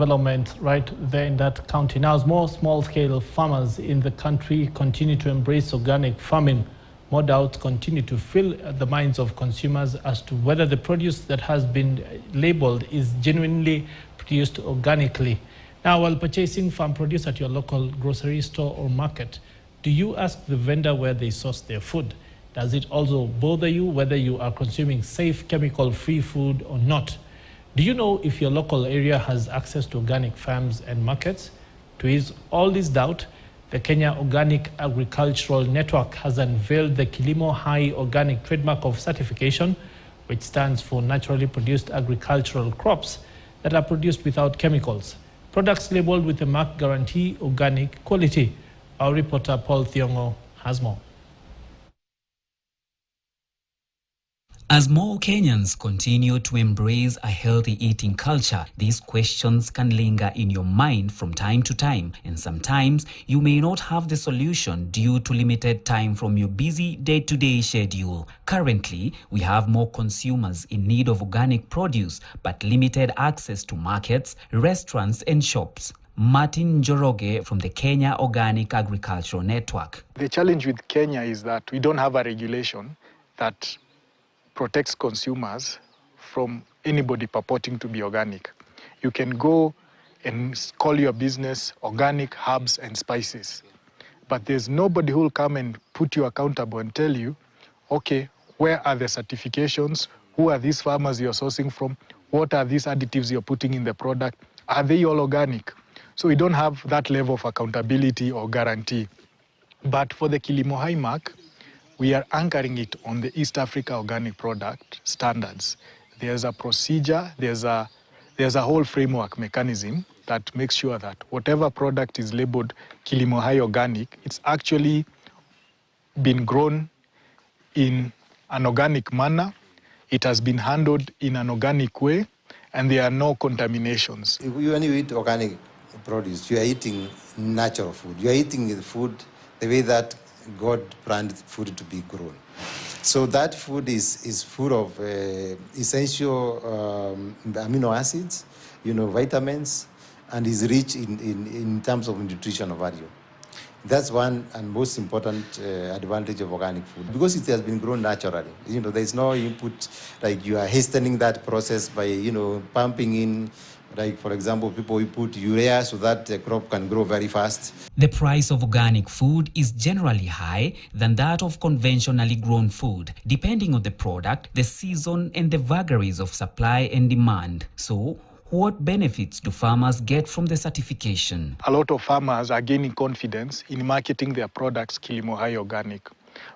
development right there in that county. Now, as more small-scale farmers in the country continue to embrace organic farming, more doubts continue to fill the minds of consumers as to whether the produce that has been labeled is genuinely produced organically. Now, while purchasing farm produce at your local grocery store or market, do you ask the vendor where they source their food? Does it also bother you whether you are consuming safe, chemical-free food or not? Do you know if your local area has access to organic farms and markets? To ease all this doubt, the Kenya Organic Agricultural Network has unveiled the Kilimo High Organic Trademark of Certification, which stands for naturally produced agricultural crops that are produced without chemicals. Products labeled with the mark guarantee organic quality. Our reporter Paul Thiongo has more. As more Kenyans continue to embrace a healthy eating culture, these questions can linger in your mind from time to time, and sometimes you may not have the solution due to limited time from your busy day-to-day schedule. Currently, we have more consumers in need of organic produce, but limited access to markets, restaurants, and shops. Martin Njoroge from the Kenya Organic Agricultural Network. The challenge with Kenya is that we don't have a regulation that protects consumers from anybody purporting to be organic. You can go and call your business organic herbs and spices, but there's nobody who will come and put you accountable and tell you, okay, where are the certifications? Who are these farmers you're sourcing from? What are these additives you're putting in the product? Are they all organic? So we don't have that level of accountability or guarantee. But for the Kilimo High mark, we are anchoring it on the East Africa organic product standards. There's a procedure, there's a whole framework mechanism that makes sure that whatever product is labeled Kilimo High organic, it's actually been grown in an organic manner, it has been handled in an organic way, and there are no contaminations. When you eat organic produce, you are eating natural food. You are eating the food the way that God planned food to be grown. So that food is full of essential amino acids, vitamins, and is rich in terms of nutritional value. That's one and most important advantage of organic food, because it has been grown naturally. There's no input, like you are hastening that process by, pumping in. Like, for example, people put urea so that the crop can grow very fast. The price of organic food is generally higher than that of conventionally grown food, depending on the product, the season, and the vagaries of supply and demand. So, what benefits do farmers get from the certification? A lot of farmers are gaining confidence in marketing their products Kilimo High Organic.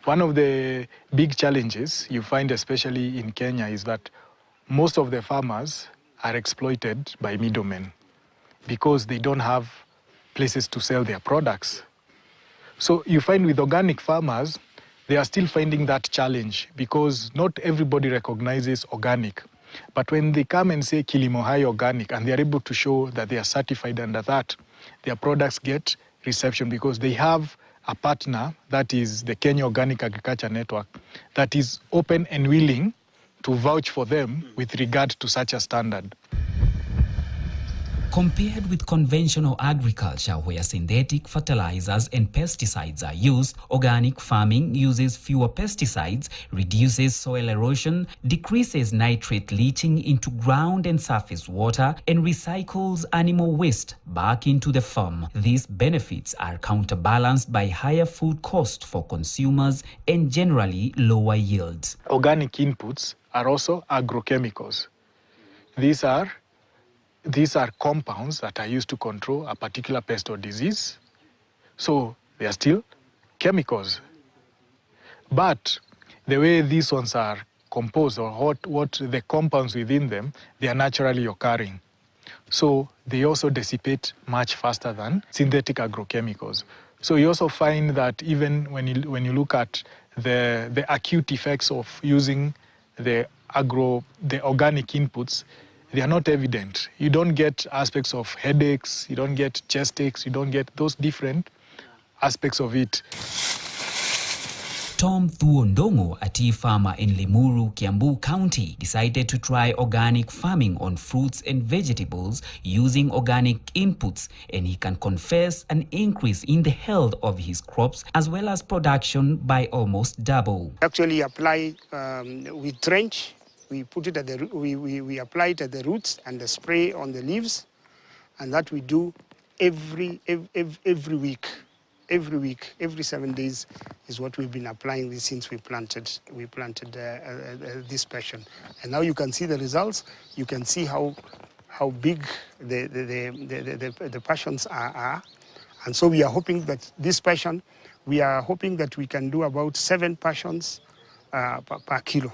One of the big challenges you find, especially in Kenya, is that most of the farmers are exploited by middlemen because they don't have places to sell their products. So you find with organic farmers, they are still finding that challenge because not everybody recognizes organic. But when they come and say Kilimo High Organic and they are able to show that they are certified under that, their products get reception because they have a partner, that is the Kenya Organic Agriculture Network, that is open and willing to vouch for them with regard to such a standard. Compared with conventional agriculture where synthetic fertilizers and pesticides are used, organic farming uses fewer pesticides, reduces soil erosion, decreases nitrate leaching into ground and surface water, and recycles animal waste back into the farm. These benefits are counterbalanced by higher food costs for consumers and generally lower yields. Organic inputs are also agrochemicals. These are compounds that are used to control a particular pest or disease. So they are still chemicals. But the way these ones are composed, or what the compounds within them, they are naturally occurring. So they also dissipate much faster than synthetic agrochemicals. So you also find that even when you look at the acute effects of using the organic inputs, they are not evident. You don't get aspects of headaches, you don't get chest aches, you don't get those different aspects of it. Tom Thuondongo, a tea farmer in Limuru, Kiambu County, decided to try organic farming on fruits and vegetables using organic inputs, and he can confess an increase in the health of his crops as well as production by almost double. Actually apply, we trench, we put it at the, we apply it at the roots and the spray on the leaves, and that we do every week. Every 7 days is what we've been applying this since we planted this passion. And now you can see the results. You can see how big the passions are. And so we are hoping that this passion, we are hoping that we can do about 7 passions per kilo.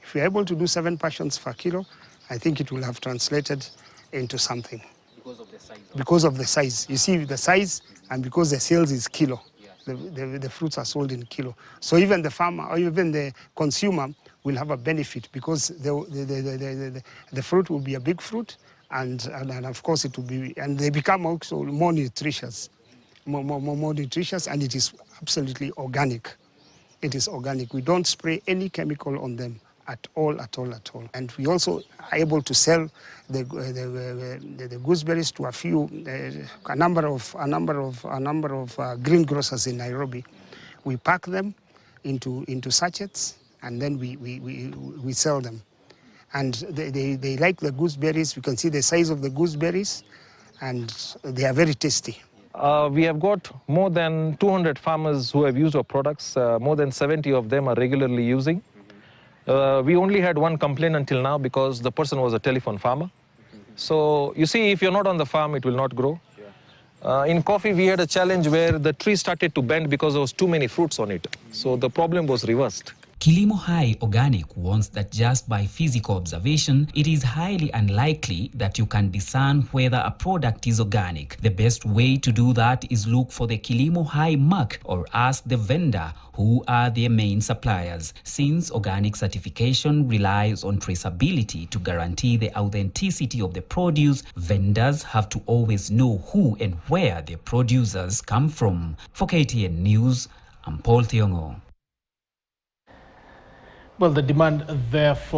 If we are able to do 7 passions per kilo, I think it will have translated into something. Because of the size. You see the size, and because the sales is kilo. The fruits are sold in kilo. So even the farmer or even the consumer will have a benefit because the fruit will be a big fruit, and of course it will be, and they become also more nutritious, more nutritious, and it is absolutely organic. It is organic. We don't spray any chemical on them at all. And we also are able to sell the gooseberries to a number of greengrocers in Nairobi. We pack them into sachets, and then we sell them. And they like the gooseberries. You can see the size of the gooseberries, and they are very tasty. We have got more than 200 farmers who have used our products. More than 70 of them are regularly using. We only had one complaint until now because the person was a telephone farmer. So you see, if you're not on the farm, it will not grow. In coffee, we had a challenge where the tree started to bend because there was too many fruits on it. So the problem was reversed. Kilimo Hai Organic warns that just by physical observation, it is highly unlikely that you can discern whether a product is organic. The best way to do that is look for the Kilimo Hai mark or ask the vendor who are their main suppliers. Since organic certification relies on traceability to guarantee the authenticity of the produce, vendors have to always know who and where their producers come from. For KTN News, I'm Paul Thiongo. Well, the demand therefore